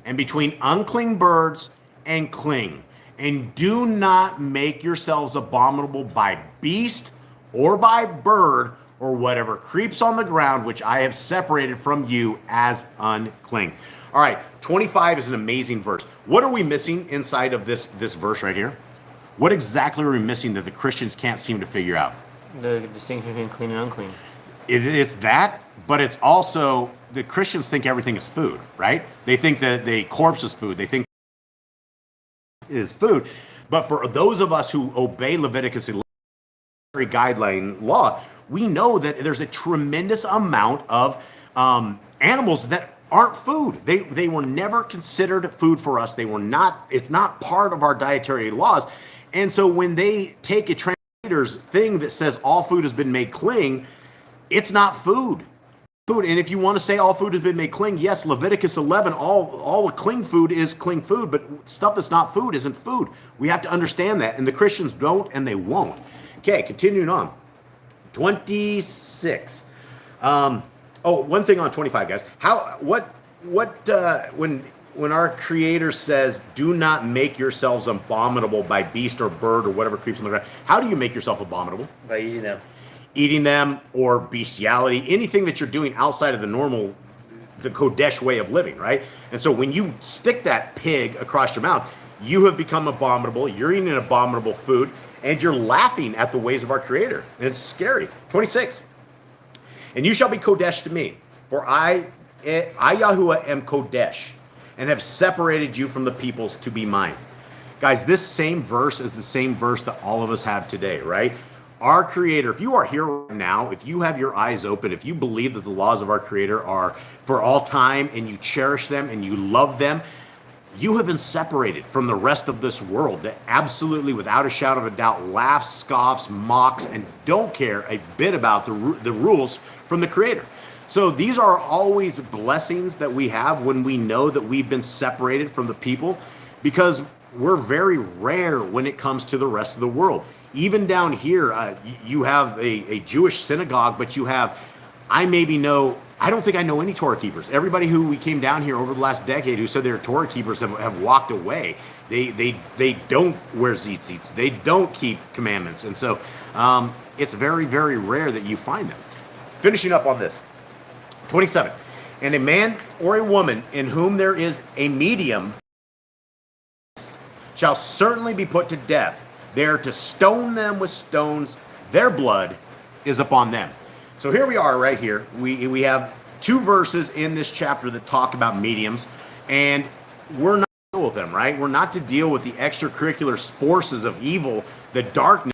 and between unclean birds and clean. And do not make yourselves abominable by beast or by bird or whatever creeps on the ground, which I have separated from you as unclean. All right, 25 is an amazing verse. What are we missing inside of this verse right here? What exactly are we missing that the Christians can't seem to figure out? The distinction between clean and unclean. It's that, but it's also, the Christians think everything is food, right? They think that the corpse is food. They think it is food. But for those of us who obey Leviticus guideline law, we know that there's a tremendous amount of animals that aren't food. They were never considered food for us. They were not, it's not part of our dietary laws. And so when they take a translator's thing that says all food has been made clean, it's not food. And if you want to say all food has been made clean, yes, Leviticus 11, all clean food is clean food, but stuff that's not food isn't food. We have to understand that, and the Christians don't, and they won't. Okay, continuing on. 26. One thing on 25, guys. When when our Creator says, do not make yourselves abominable by beast or bird or whatever creeps on the ground, how do you make yourself abominable? By eating them. Eating them or bestiality, anything that you're doing outside of the normal, the Kodesh way of living, right? And so when you stick that pig across your mouth, you have become abominable, you're eating an abominable food, and you're laughing at the ways of our Creator. And it's scary. 26. And you shall be Kodesh to me, for I Yahuwah am Kodesh, and have separated you from the peoples to be mine. Guys, this same verse is the same verse that all of us have today, right? Our Creator, if you are here right now, if you have your eyes open, if you believe that the laws of our Creator are for all time and you cherish them and you love them, you have been separated from the rest of this world that absolutely, without a shadow of a doubt, laughs, scoffs, mocks, and don't care a bit about the rules from the Creator. So these are always blessings that we have when we know that we've been separated from the people, because we're very rare when it comes to the rest of the world. Even down here, you have a Jewish synagogue, but you have, I don't think I know any Torah keepers. Everybody who we came down here over the last decade who said they're Torah keepers have walked away. They don't wear tzitzits. They don't keep commandments. And so it's very, very rare that you find them. Finishing up on this. 27. And a man or a woman in whom there is a medium shall certainly be put to death. They are to stone them with stones. Their blood is upon them. So here we are right here. We have 2 verses in this chapter that talk about mediums, and we're not to deal with them, right? We're not to deal with the extracurricular forces of evil, the darkness,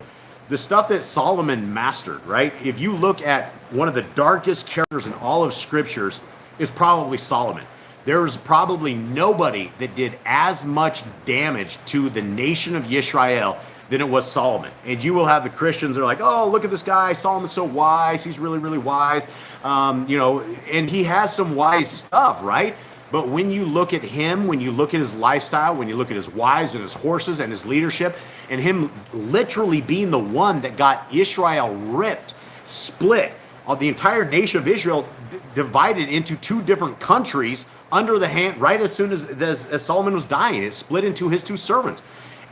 the stuff that Solomon mastered, right? If you look at one of the darkest characters in all of scriptures, is probably Solomon. There's probably nobody that did as much damage to the nation of Yisrael than it was Solomon. And you will have the Christians that are like, oh, look at this guy, Solomon's so wise, he's really, really wise. And he has some wise stuff, right? But when you look at him, when you look at his lifestyle, when you look at his wives and his horses and his leadership, and him literally being the one that got Israel ripped, split, the entire nation of Israel divided into 2 different countries under the hand, right as soon as Solomon was dying, it split into his 2 servants.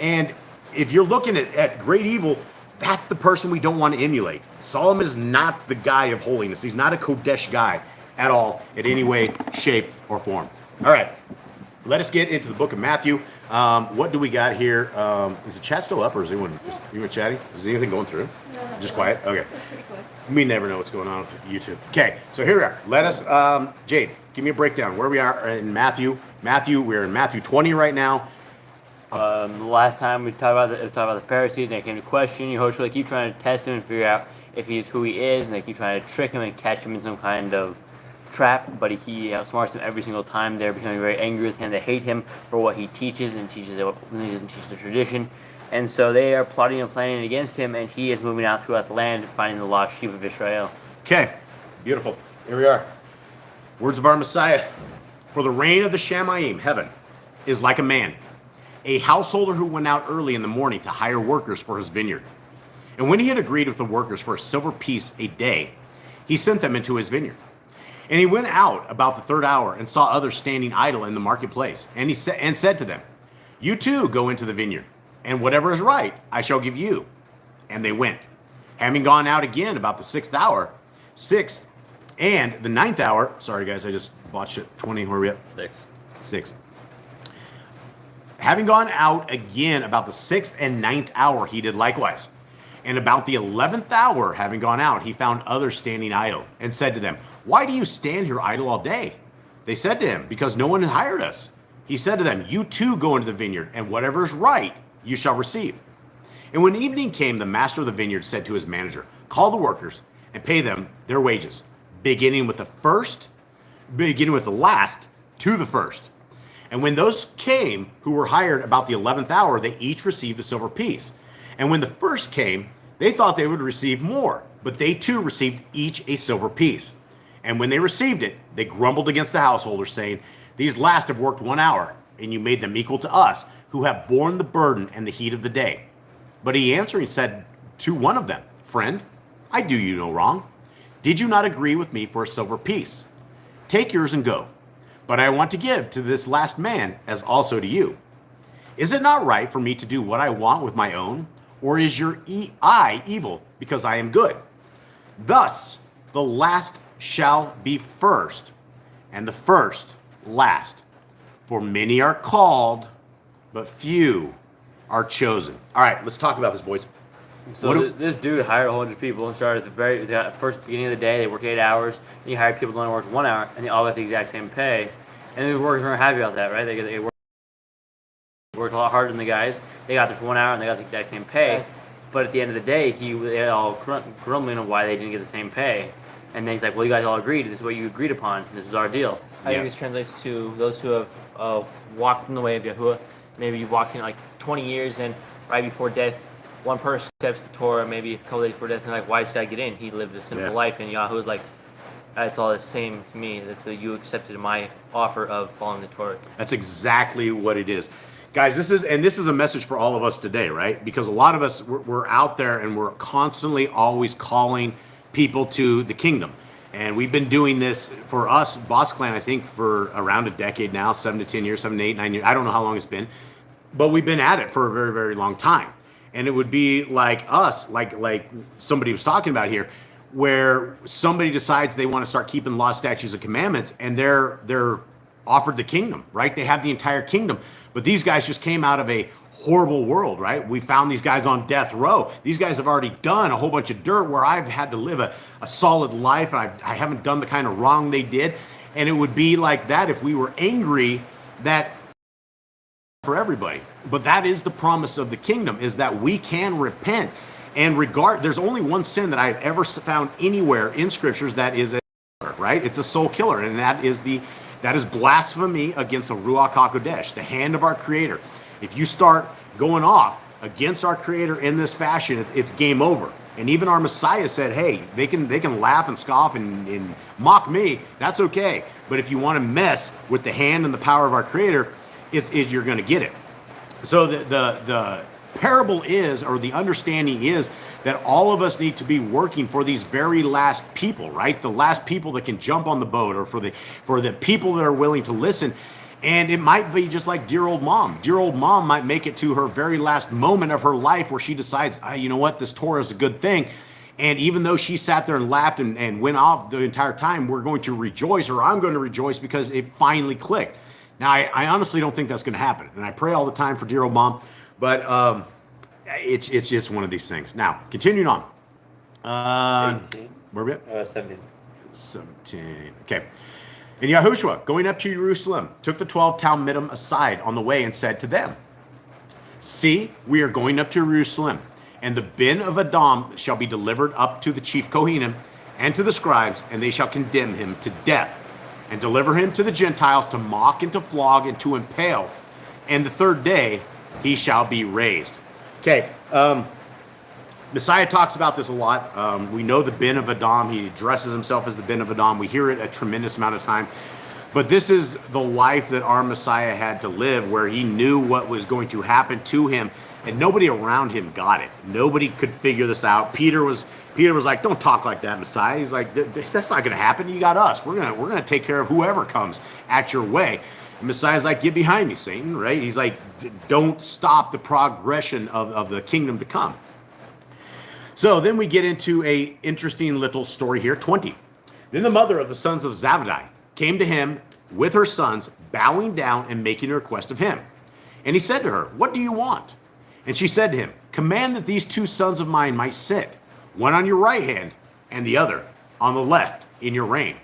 And if you're looking at great evil, that's the person we don't want to emulate. Solomon is not the guy of holiness. He's not a Kodesh guy at all, in any way, shape, or form. All right, let us get into the book of Matthew. What do we got here? Is the chat still up, or is anyone chatting? Is anything going through? No, Just quiet? Okay. That's pretty quick. We never know what's going on with YouTube. Okay, so here we are. Let us, Jade, give me a breakdown where we are in Matthew. We're in Matthew 20 right now. The last time we talked about the Pharisees, and they came to question Yehoshua. They keep trying to test him and figure out if he's who he is, and they keep trying to trick him and catch him in some kind of trap. But he outsmarts them every single time. They're becoming very angry with him. They hate him for what he teaches, and teaches when he doesn't teach the tradition. And so they are plotting and planning against him, and he is moving out throughout the land, finding the lost sheep of Israel. Okay, beautiful. Here we are. Words of our Messiah. For the reign of the Shamayim, heaven, is like a man, a householder who went out early in the morning to hire workers for his vineyard. And when he had agreed with the workers for a silver piece a day, he sent them into his vineyard. And he went out about the 3rd hour and saw others standing idle in the marketplace. And he said to them, you too go into the vineyard, and whatever is right I shall give you. And they went. Having gone out again about the 6th hour, and the 9th hour, sorry guys, I just botched it, 20, where are we at? 6. Having gone out again about the 6th and 9th hour, he did likewise. And about the 11th hour, having gone out, he found others standing idle, and said to them, why do you stand here idle all day? They said to him, because no one had hired us. He said to them, you too go into the vineyard, and whatever is right you shall receive. And when evening came, the master of the vineyard said to his manager, call the workers and pay them their wages, beginning with the last to the first. And when those came who were hired about the 11th hour, they each received a silver piece. And when the first came, they thought they would receive more, but they too received each a silver piece. And when they received it, they grumbled against the householders, saying, these last have worked 1 hour, and you made them equal to us, who have borne the burden and the heat of the day. But he answering said to one of them, friend, I do you no wrong. Did you not agree with me for a silver piece? Take yours and go. but I want to give to this last man as also to you. Is it not right for me to do what I want with my own? Or is your eye evil because I am good? Thus, the last shall be first, and the first last. For many are called, but few are chosen. All right, let's talk about this, boys. So this dude hired a whole bunch of people and started at the first beginning of the day. They work 8 hours. Then he hired people who only worked 1 hour, and they all got the exact same pay. And the workers weren't happy about that, right? They worked a lot harder than the guys. They got there for 1 hour, and they got the exact same pay. Right. But at the end of the day, they all grumbling on why they didn't get the same pay. And then he's like, well, you guys all agreed. This is what you agreed upon. This is our deal. I think this translates to those who have walked in the way of Yahuwah. Maybe you've walked in like 20 years, and right before death, one person accepts the Torah, maybe a couple days before death, and like, why does God get in? He lived a sinful life, and Yahuwah's like, it's all the same to me. That's you accepted my offer of following the Torah. That's exactly what it is. Guys, this is a message for all of us today, right? Because a lot of us, we're out there and we're constantly always calling people to the kingdom. And we've been doing this for us, Boss Clan, I think for around a decade now, 7 to 10 years, 7 to 8, 9 years. I don't know how long it's been, but we've been at it for a very, very long time. And it would be like us, like somebody was talking about here, where somebody decides they want to start keeping law, statutes, and commandments, and they're offered the kingdom, right? They have the entire kingdom. But these guys just came out of a horrible world, right? We found these guys on death row. These guys have already done a whole bunch of dirt where I've had to live a solid life, and I haven't done the kind of wrong they did. And it would be like that if we were angry that for everybody. But that is the promise of the kingdom, is that we can repent and there's only one sin that I've ever found anywhere in scriptures that is a killer, right? It's a soul killer, and that is blasphemy against the Ruach HaKodesh, the hand of our Creator. If you start going off against our Creator in this fashion, it's game over. And even our Messiah said, hey, they can laugh and scoff and mock me. That's okay. But if you want to mess with the hand and the power of our Creator, you're going to get it. So the parable is, or the understanding is, that all of us need to be working for these very last people, right? The last people that can jump on the boat, or for the people that are willing to listen. And it might be just like dear old mom. Dear old mom might make it to her very last moment of her life where she decides, you know what, this Torah is a good thing. And even though she sat there and laughed and went off the entire time, we're going to rejoice, or I'm going to rejoice, because it finally clicked. Now, I honestly don't think that's going to happen. And I pray all the time for dear old mom. But it's just one of these things. Now, continuing on. 18. Where are we at? 17. 17. Okay. And Yahushua, going up to Jerusalem, took the 12 Talmidim aside on the way and said to them, see, we are going up to Jerusalem, and the bin of Adam shall be delivered up to the chief Kohanim and to the scribes, and they shall condemn him to death, and deliver him to the Gentiles to mock and to flog and to impale. And the third day he shall be raised. Okay, Messiah talks about this a lot. We know the bin of Adam. He addresses himself as the bin of Adam. We hear it a tremendous amount of time. But this is the life that our Messiah had to live, where he knew what was going to happen to him, and nobody around him got it. Nobody could figure this out. Peter was like, don't talk like that, Messiah. He's like, that's not going to happen. You got us. We're gonna take care of whoever comes at your way. And Messiah's like, get behind me, Satan, right? He's like, don't stop the progression of the kingdom to come. So then we get into a interesting little story here, 20. Then the mother of the sons of Zabdi came to him with her sons, bowing down and making a request of him. And he said to her, what do you want? And she said to him, command that these 2 sons of mine might sit, one on your right hand and the other on the left in your reign.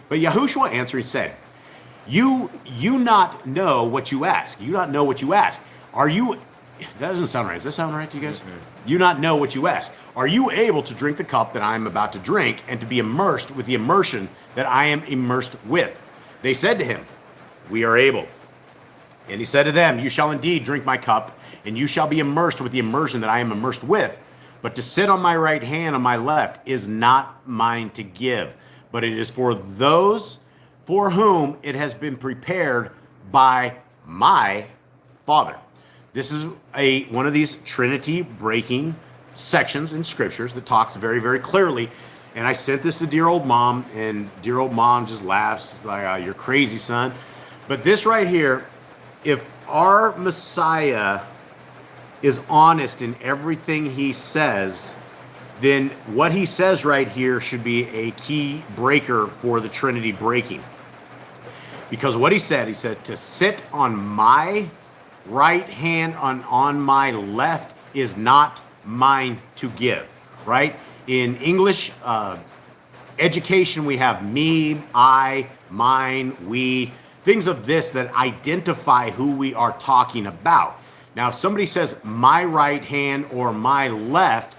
But Yahushua answering said, you not know what you ask. You not know what you ask. Are you, that doesn't sound right. Does that sound right to you guys? Mm-hmm. You not know what you ask. Are you able to drink the cup that I am about to drink, and to be immersed with the immersion that I am immersed with? They said to him, we are able. And he said to them, you shall indeed drink my cup, and you shall be immersed with the immersion that I am immersed with. But to sit on my right hand, on my left, is not mine to give, but it is for those for whom it has been prepared by my Father. This is one of these Trinity breaking sections in scriptures that talks very, very clearly And I sent this to dear old mom, and dear old mom just laughs. It's like, oh, you're crazy, son. But this right here, if our Messiah is honest in everything he says, then what he says right here should be a key breaker for the Trinity breaking. Because what he said to sit on my right hand on my left is not mine to give, right? In English education, we have me, I, mine, we, things of this that identify who we are talking about. Now, if somebody says my right hand or my left,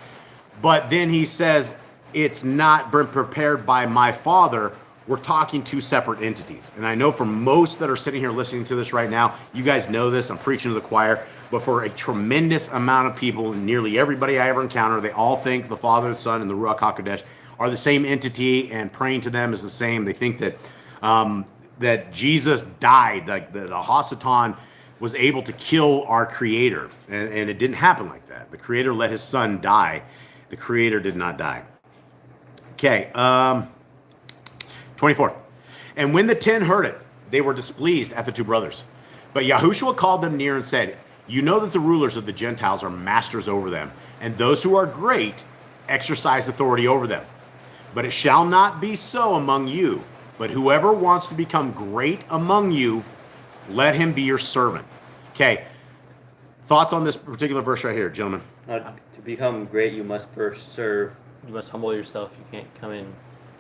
but then he says it's not been prepared by my Father, we're talking two separate entities. And I know for most that are sitting here listening to this right now, you guys know this, I'm preaching to the choir, but for a tremendous amount of people, nearly everybody I ever encounter, they all think the Father, the Son, and the Ruach HaKodesh are the same entity, and praying to them is the same. They think that that Jesus died, like the Hasatan was able to kill our Creator, and it didn't happen like that. The Creator let his Son die. The Creator did not die. Okay, 24. And when the 10 heard it, they were displeased at the two brothers. But Yahushua called them near and said, you know that the rulers of the Gentiles are masters over them, and those who are great exercise authority over them. But it shall not be so among you. But whoever wants to become great among you, let him be your servant. Okay, thoughts on this particular verse right here, gentlemen? To become great, you must first serve. You must humble yourself. You can't come in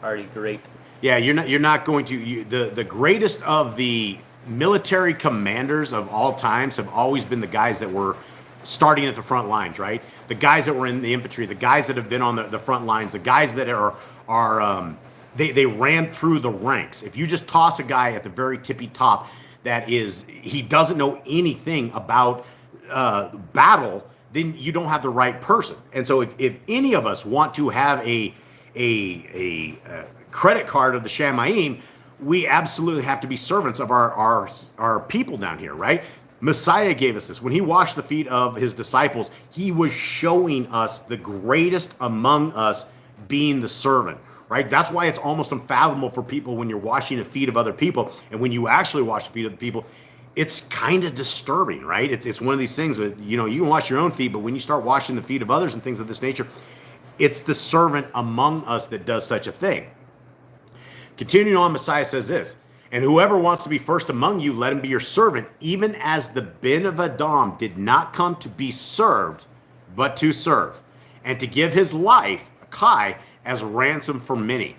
already great. Yeah, you're not going to. The greatest of the military commanders of all times have always been the guys that were starting at the front lines, right? The guys that were in the infantry, the guys that have been on the front lines, the guys that they ran through the ranks. If you just toss a guy at the very tippy top, he doesn't know anything about battle, then you don't have the right person. And so if any of us want to have a credit card of the Shamayim, we absolutely have to be servants of our people down here, right? Messiah gave us this. When he washed the feet of his disciples, he was showing us the greatest among us being the servant, right? That's why it's almost unfathomable for people when you're washing the feet of other people, and when you actually wash the feet of the people, it's kind of disturbing, right? It's one of these things that, you can wash your own feet, but when you start washing the feet of others and things of this nature, it's the servant among us that does such a thing. Continuing on, Messiah says this, and whoever wants to be first among you, let him be your servant, even as the Ben of Adam did not come to be served, but to serve, and to give his life, Kai, as ransom for many.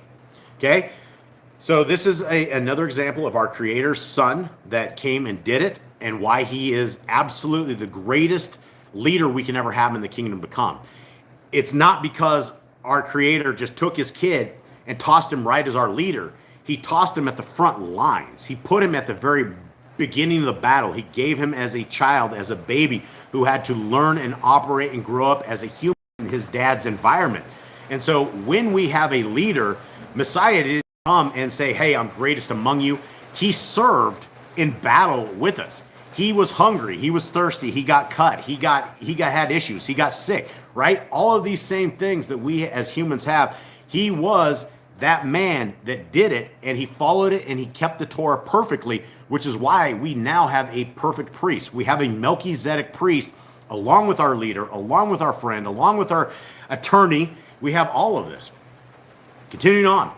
Okay? So this is another example of our Creator's Son that came and did it, and why he is absolutely the greatest leader we can ever have in the kingdom to come. It's not because our Creator just took his kid and tossed him right as our leader. He tossed him at the front lines. He put him at the very beginning of the battle. He gave him as a child, as a baby, who had to learn and operate and grow up as a human in his dad's environment. And so when we have a leader, Messiah didn't come and say, hey, I'm greatest among you. He served in battle with us. He was hungry. He was thirsty. He got cut. He had issues. He got sick, right? All of these same things that we as humans have. He was that man that did it, and he followed it, and he kept the Torah perfectly, which is why we now have a perfect priest. We have a Melchizedek priest, along with our leader, along with our friend, along with our attorney. We have all of this. Continuing on.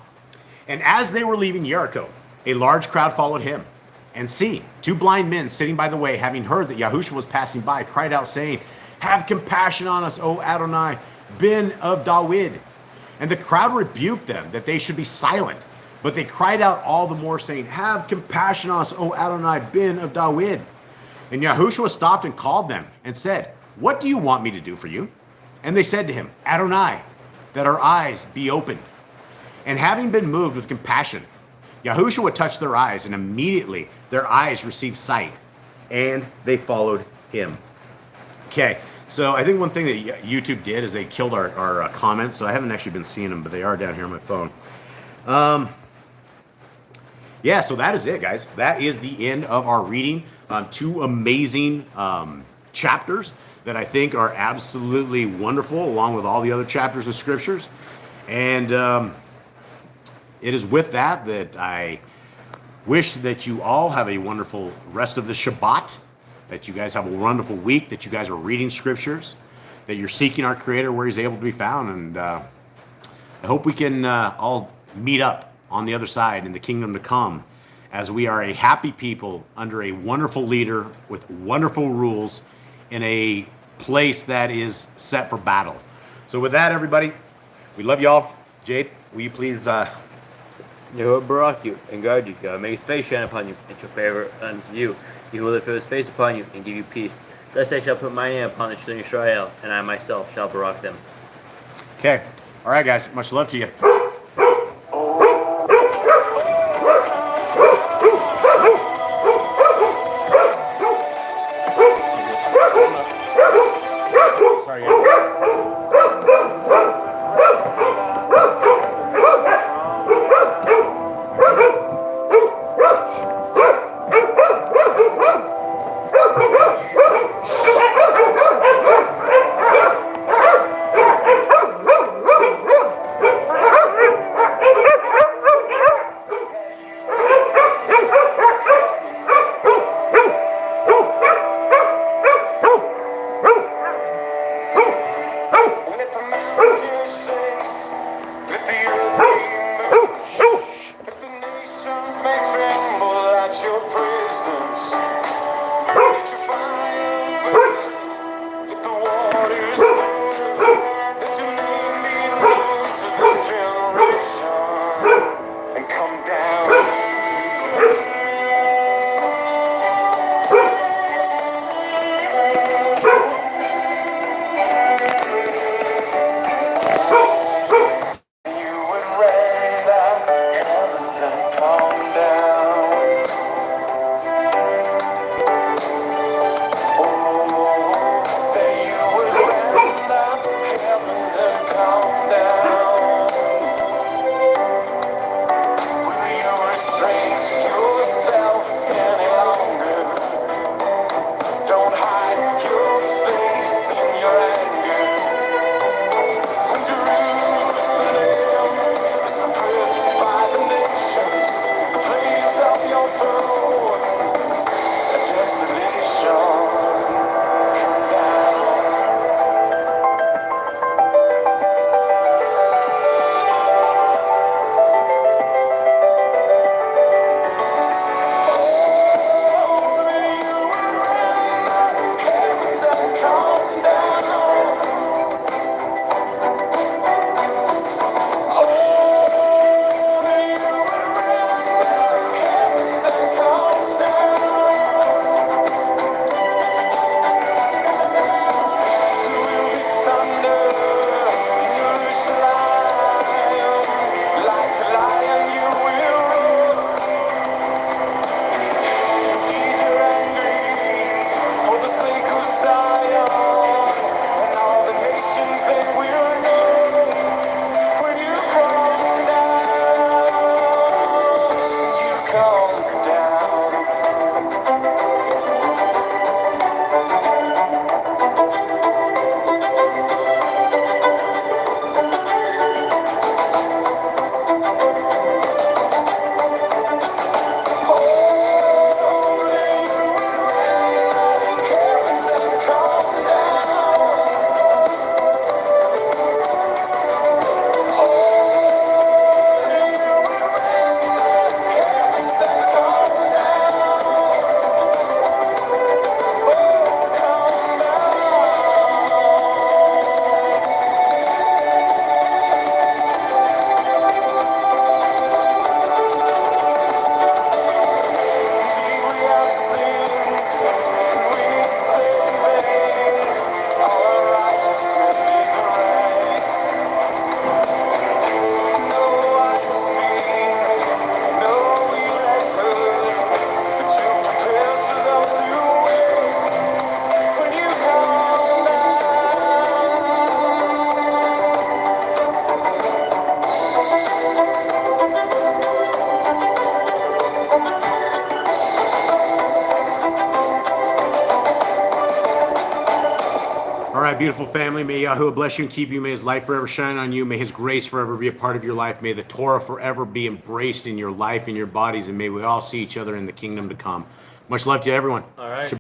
And as they were leaving Jericho, a large crowd followed him. And see, two blind men sitting by the way, having heard that Yahushua was passing by, cried out, saying, have compassion on us, O Adonai, Ben of David. And the crowd rebuked them that they should be silent. But they cried out all the more, saying, have compassion on us, O Adonai, Ben of David. And Yahushua stopped and called them and said, what do you want me to do for you? And they said to him, Adonai, that our eyes be opened. And having been moved with compassion, Yahushua touched their eyes, and immediately their eyes received sight, and they followed him. Okay. So I think one thing that YouTube did is they killed our comments. So I haven't actually been seeing them, but they are down here on my phone. Yeah, so that is it, guys. That is the end of our reading. Two amazing chapters that I think are absolutely wonderful, along with all the other chapters of scriptures. And it is with that that I wish that you all have a wonderful rest of the Shabbat, that you guys have a wonderful week, that you guys are reading scriptures, that you're seeking our Creator where He's able to be found. And I hope we can all meet up on the other side in the kingdom to come, as we are a happy people under a wonderful leader with wonderful rules in a place that is set for battle. So with that, everybody, we love y'all. Jade, will you please... Yehovah barak you and guard you. God make his face shine upon you and show favor unto you. He will lift up his face upon you and give you peace. Thus I shall put my name upon the children of Israel, and I myself shall barak them. Okay. All right, guys. Much love to you. Sorry, guys. Let the mountains shake, let the earth be moved, let the nations may tremble at your presence. Let your fire burn, let the waters pour, let your name be known to this generation, and come down. You would rain down heavens and come down. right, beautiful family. May Yahuwah bless you and keep you. May his light forever shine on you. May his grace forever be a part of your life. May the Torah forever be embraced in your life and your bodies. And may we all see each other in the kingdom to come. Much love to everyone. All right.